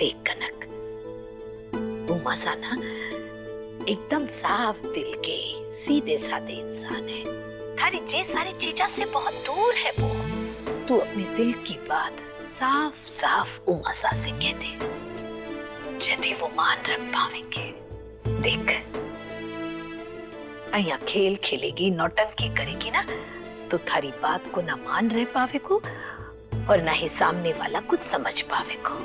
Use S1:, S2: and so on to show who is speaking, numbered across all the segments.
S1: देख कनक, उमा सा ना एकदम साफ दिल के सीधे साधे इंसान है। थारी जे सारी चीजा से बहुत दूर है वो। तू अपने दिल की बात साफ साफ उमा सा से कह दे, यदि वो मान रख पावेंगे। देख, अया खेल खेलेगी, नौटंकी करेगी ना, तो थारी बात को ना मान रह पावे को और ना ही सामने वाला कुछ समझ पावे को।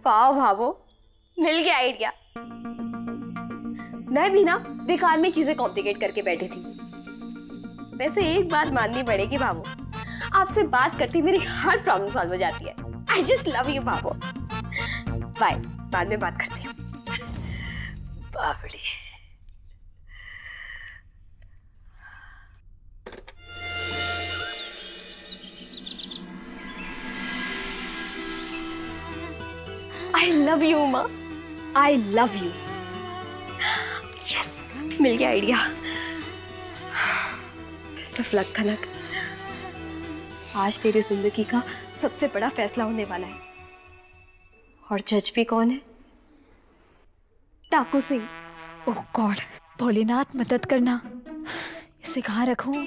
S2: वाह भावो, मिल गया आइडिया। मैं भी ना बेकार में चीजें कॉम्प्लिकेट करके बैठी थी। वैसे एक बात माननी पड़ेगी भावो, आपसे बात करती मेरी हर प्रॉब्लम सॉल्व हो जाती है। आई जस्ट लव यू भावो। बाय, बाद में बात करती हूँ।
S1: बावड़ी,
S2: I love you, Uma. I love you। Yes, मिल गया आइडिया। बेस्ट ऑफ लक कनक। आज तेरी जिंदगी का सबसे बड़ा फैसला होने वाला है। और जज भी कौन है? टाकू सिंह।
S3: ओह गॉड, भोलेनाथ मदद करना। इसे कहाँ रखूं?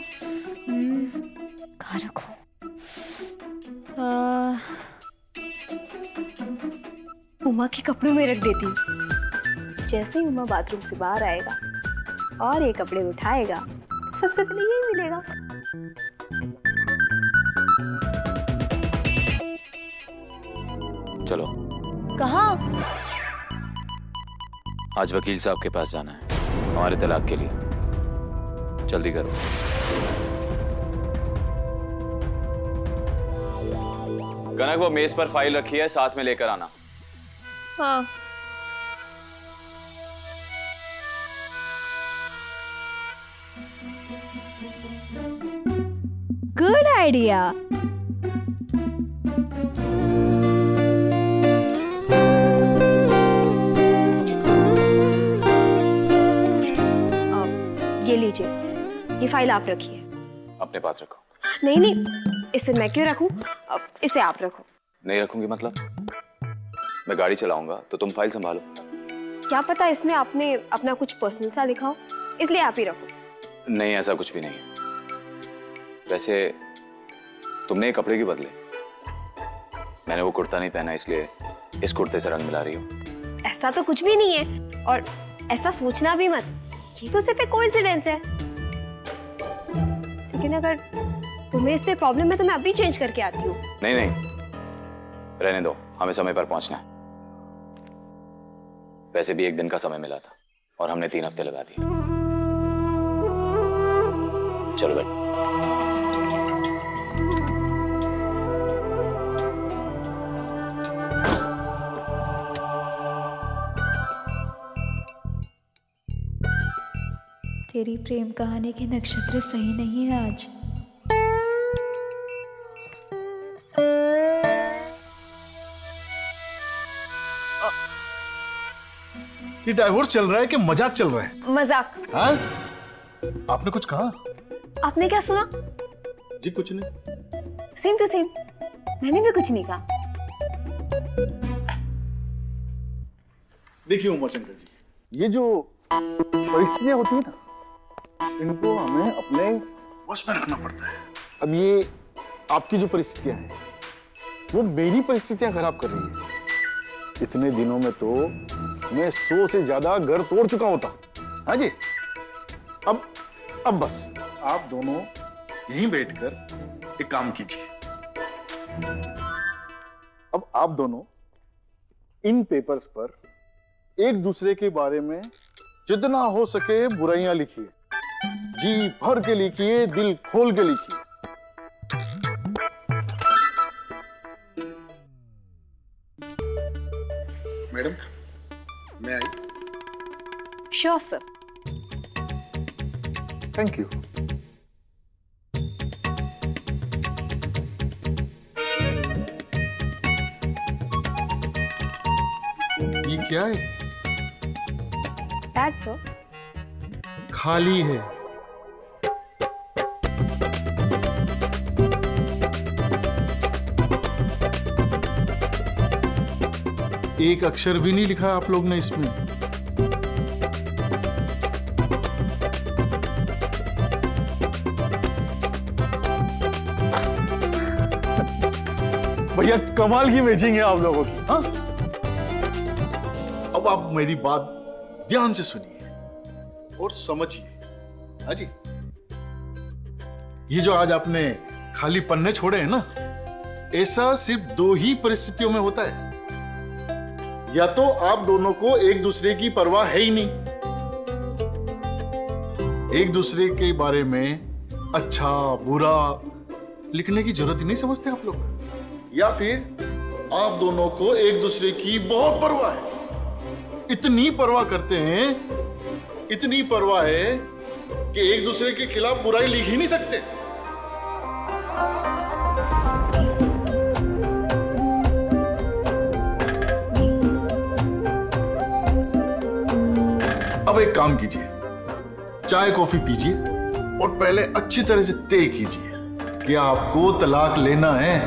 S3: कहाँ रखूं?
S2: उमा के कपड़ों में रख देती हूँ। जैसे ही उमा बाथरूम से बाहर आएगा और ये कपड़े उठाएगा, सबसे पहले यही मिलेगा।
S4: चलो।
S3: कहाँ?
S4: आज वकील साहब के पास जाना है हमारे तलाक के लिए। जल्दी करो। कनक, वो मेज पर फाइल रखी है, साथ में लेकर आना।
S2: हाँ।
S3: Good idea.
S2: ये लीजिए, ये फाइल आप रखिए।
S4: अपने पास रखो।
S2: नहीं नहीं, इसे मैं क्यों रखूं? इसे आप रखो।
S4: नहीं रखूंगी मतलब? मैं गाड़ी चलाऊंगा तो तुम फाइल संभालो।
S2: क्या पता इसमें आपने अपना कुछ पर्सनल सा लिखा हो, इसलिए आप ही रखो।
S4: नहीं, ऐसा कुछ भी नहीं है। वैसे तुमने ये कपड़े क्यों बदले? मैंने वो कुर्ता नहीं पहना, इसलिए इस कुर्ते से रंग मिला रही हो।
S2: ऐसा तो कुछ भी नहीं है, और ऐसा सोचना भी मत। ये तो सिर्फ एक कोइंसिडेंस है। लेकिन अगर तुम्हें इससे प्रॉब्लम है तो मैं अभी चेंज करके आती हूँ।
S4: नहीं नहीं, रहने दो, हमें समय पर पहुंचना है। वैसे भी एक दिन का समय मिला था और हमने 3 हफ्ते लगा दिए। चलो बैठ।
S3: तेरी प्रेम कहानी के नक्षत्र सही नहीं है आज।
S5: ये डाइवोर्स चल रहा है कि मजाक चल रहा है?
S2: मजाक।
S5: हाँ? आपने कुछ कहा?
S2: आपने क्या सुना?
S5: जी कुछ नहीं।
S2: सेम टू सेम, मैंने भी कुछ नहीं कहा।
S5: देखिए उमाशंकर जी, ये जो परिस्थितियां होती है ना, इनको हमें अपने वश में रखना पड़ता है। अब ये आपकी जो परिस्थितियां हैं, वो मेरी परिस्थितियां खराब कर रही है। इतने दिनों में तो मैं 100 से ज्यादा घर तोड़ चुका होता। हाँ जी, अब बस आप दोनों यहीं बैठकर एक काम कीजिए। अब आप दोनों इन पेपर्स पर एक दूसरे के बारे में जितना हो सके बुराइयां लिखिए। जी भर के लिखिए, दिल खोल के लिखिए। मैडम, मैं आई।
S2: Sure sir.
S5: Thank you. ये क्या है?
S2: That's all.
S5: खाली है। एक अक्षर भी नहीं लिखा आप लोग ने इसमें। भैया कमाल की मैचिंग है आप लोगों की। हाँ, अब आप मेरी बात ध्यान से सुनिए और समझिए। हाँ जी, ये जो आज आपने खाली पन्ने छोड़े हैं ना, ऐसा सिर्फ दो ही परिस्थितियों में होता है। या तो आप दोनों को एक दूसरे की परवाह है ही नहीं, एक दूसरे के बारे में अच्छा बुरा लिखने की जरूरत ही नहीं समझते आप लोग, या फिर आप दोनों को एक दूसरे की बहुत परवाह है, इतनी परवाह करते हैं, इतनी परवाह है कि एक दूसरे के खिलाफ बुराई लिख ही नहीं सकते। अब एक काम कीजिए, चाय कॉफी पीजिए और पहले अच्छी तरह से तय कीजिए कि आपको तलाक लेना है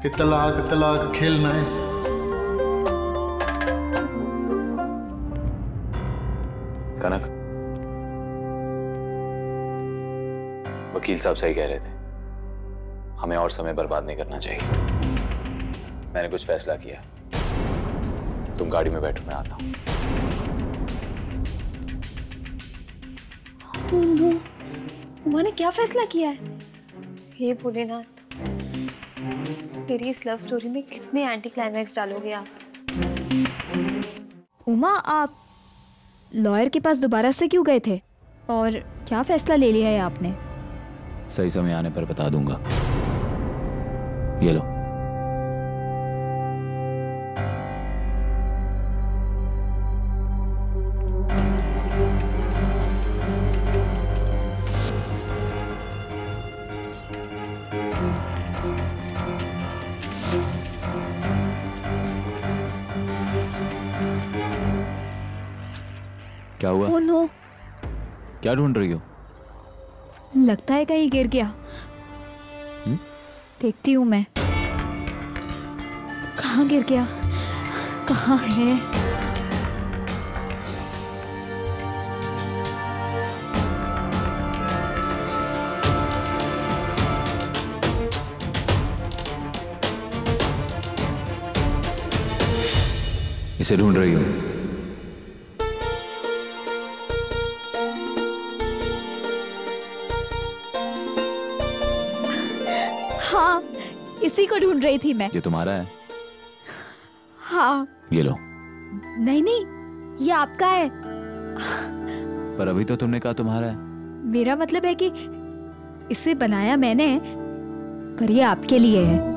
S5: कि तलाक तलाक खेलना है।
S4: कनक, वकील साहब सही कह रहे थे, हमें और समय बर्बाद नहीं करना चाहिए। मैंने कुछ फैसला किया, तुम गाड़ी में बैठो, मैं आता हूं।
S2: उमा ने क्या फैसला किया है? हे भोलेनाथ, मेरी इस लव स्टोरी में कितने एंटी क्लाइमैक्स डालोगे आप?
S3: उमा, आप लॉयर के पास दोबारा से क्यों गए थे और क्या फैसला ले लिया है आपने?
S4: सही समय आने पर बता दूंगा। ये लो। क्या हुआ?
S3: ओह नो,
S4: क्या ढूंढ रही हो?
S3: लगता है कहीं गिर गया। देखती हूँ मैं, कहाँ गिर गया, कहाँ है?
S4: इसे ढूंढ रही हो?
S3: हाँ, इसी को ढूंढ रही थी मैं।
S4: ये तुम्हारा है?
S3: हाँ।
S4: ये लो।
S3: नहीं नहीं, ये आपका है।
S4: पर अभी तो तुमने कहा तुम्हारा है।
S3: मेरा मतलब है कि इसे बनाया मैंने, पर ये आपके लिए है।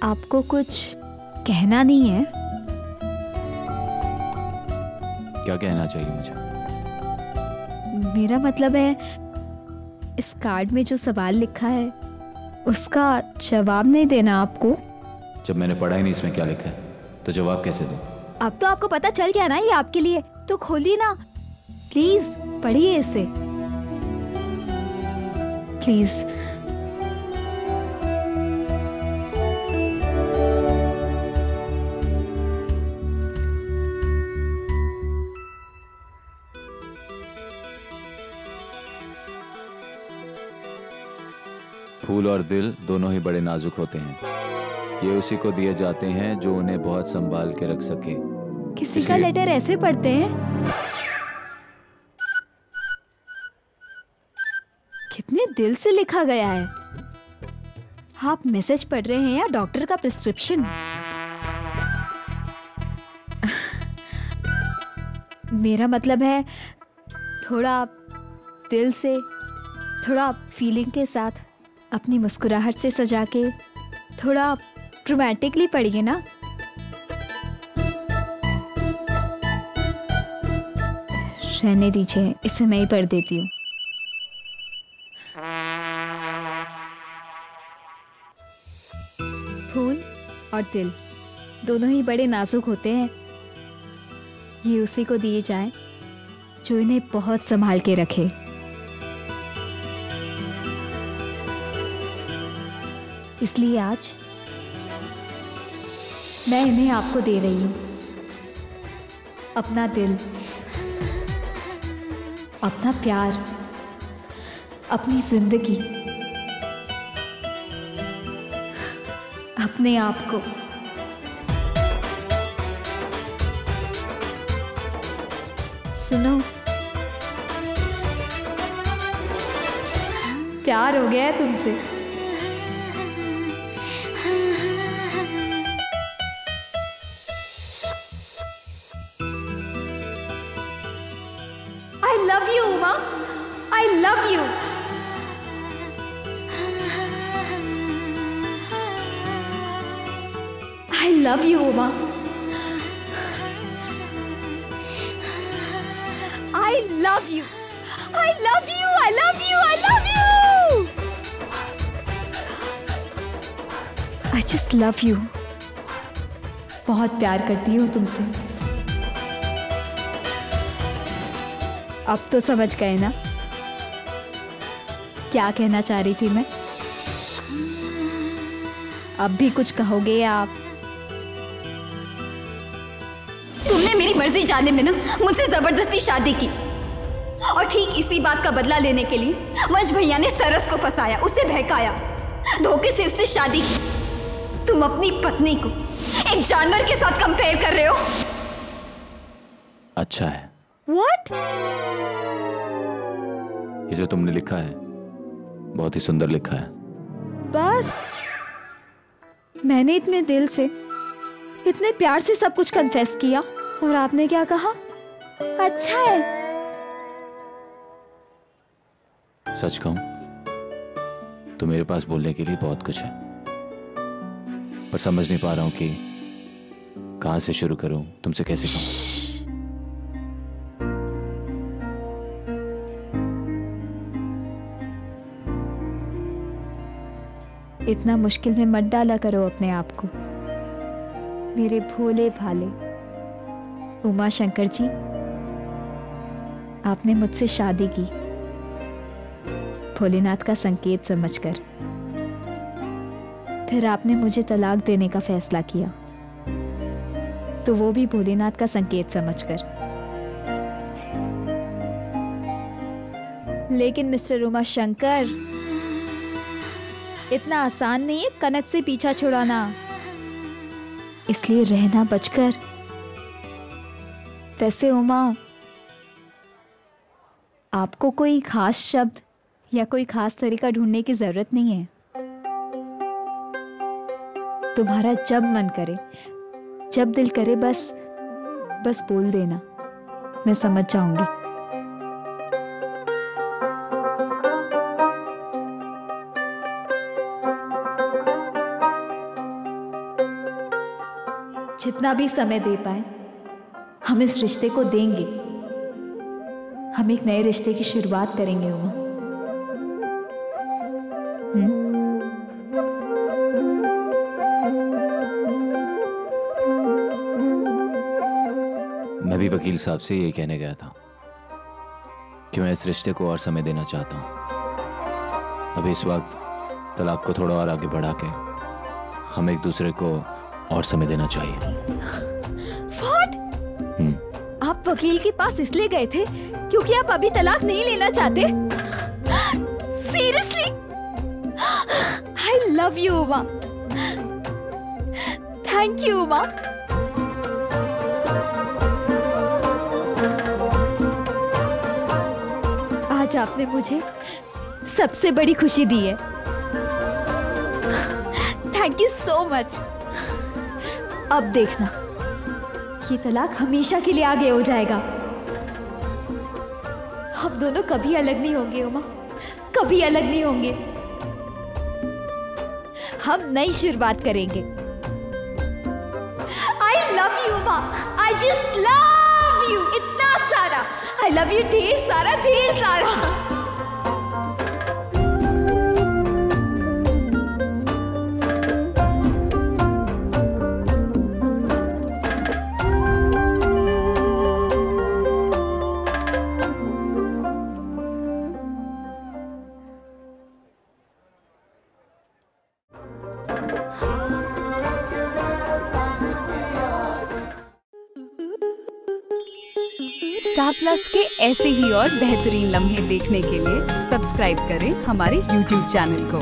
S3: आपको कुछ कहना नहीं है?
S4: क्या कहना चाहिए मुझे?
S3: मेरा मतलब है, इस कार्ड में जो सवाल लिखा है उसका जवाब नहीं देना आपको।
S4: जब मैंने पढ़ा ही नहीं इसमें क्या लिखा है, तो जवाब कैसे दूं?
S3: अब तो आपको पता चल गया ना ये आपके लिए, तो खोलिए ना प्लीज, पढ़िए इसे प्लीज।
S4: फूल और दिल दोनों ही बड़े नाजुक होते हैं, ये उसी को दिए जाते हैं जो उन्हें बहुत संभाल के रख सके।
S3: किसी का लेटर ऐसे पढ़ते हैं? कितने दिल से लिखा गया है। आप मैसेज पढ़ रहे हैं या डॉक्टर का प्रिस्क्रिप्शन? मेरा मतलब है, थोड़ा दिल से, थोड़ा फीलिंग के साथ, अपनी मुस्कुराहट से सजा के, थोड़ा रोमांटिकली पढ़िए ना। रहने दीजिए, इसे मैं ही पढ़ देती हूँ। फूल और दिल दोनों ही बड़े नाजुक होते हैं, ये उसी को दिए जाएं जो इन्हें बहुत संभाल के रखे। इसलिए आज मैं इन्हें आपको दे रही हूं, अपना दिल, अपना प्यार, अपनी जिंदगी, अपने आप को। सुनो, प्यार हो गया है तुमसे। I love you, Uma. I love you. I love you, Uma. I love you. I love you. I love you. I love you. I just love you. बहुत प्यार करती हूँ तुमसे। अब तो समझ गए ना क्या कहना चाह रही थी मैं? अब भी कुछ कहोगे आप?
S2: तुमने मेरी मर्जी जाने में ना मुझसे जबरदस्ती शादी की, और ठीक इसी बात का बदला लेने के लिए वंश भैया ने सरस को फंसाया, उसे बहकाया, धोखे से उससे शादी की। तुम अपनी पत्नी को एक जानवर के साथ कंपेयर कर रहे हो।
S4: अच्छा है।
S3: What?
S4: ये जो तुमने लिखा है बहुत ही सुंदर लिखा है।
S3: बस मैंने इतने दिल से, इतने प्यार से सब कुछ कन्फेस किया, और आपने क्या कहा? अच्छा है।
S4: सच कहूं तो मेरे पास बोलने के लिए बहुत कुछ है, पर समझ नहीं पा रहा हूं कि कहां से शुरू करूं, तुमसे कैसे कहूं।
S3: इतना मुश्किल में मत डाला करो अपने आप को, मेरे भोले भाले उमा शंकर जी। आपने मुझसे शादी की भोलेनाथ का संकेत समझकर, फिर आपने मुझे तलाक देने का फैसला किया, तो वो भी भोलेनाथ का संकेत समझकर। लेकिन मिस्टर उमा शंकर, इतना आसान नहीं है कनक से पीछा छुड़ाना, इसलिए रहना बचकर। वैसे उमा, आपको कोई खास शब्द या कोई खास तरीका ढूंढने की जरूरत नहीं है। तुम्हारा जब मन करे, जब दिल करे, बस बोल देना, मैं समझ जाऊंगी। जितना भी समय दे पाए हम इस रिश्ते को देंगे। हम एक नए रिश्ते की शुरुआत करेंगे उमा।
S4: मैं भी वकील साहब से यही कहने गया था कि मैं इस रिश्ते को और समय देना चाहता हूं। अभी इस वक्त तलाक को थोड़ा और आगे बढ़ा के हम एक दूसरे को और समय देना चाहिए।
S3: What? आप वकील के पास इसलिए गए थे क्योंकि आप अभी तलाक नहीं लेना चाहते? Seriously? I love you, Uma. Thank you, Uma. आज आपने मुझे सबसे बड़ी खुशी दी है। Thank you so much। अब देखना, ये तलाक हमेशा के लिए आगे हो जाएगा। हम दोनों कभी अलग नहीं होंगे उमा, कभी अलग नहीं होंगे। हम नई शुरुआत करेंगे। I love you Uma, I just love you इतना सारा। I love you ढेर सारा, ढेर सारा।
S6: स्टार प्लस के ऐसे ही और बेहतरीन लम्हे देखने के लिए सब्सक्राइब करें हमारे YouTube चैनल को।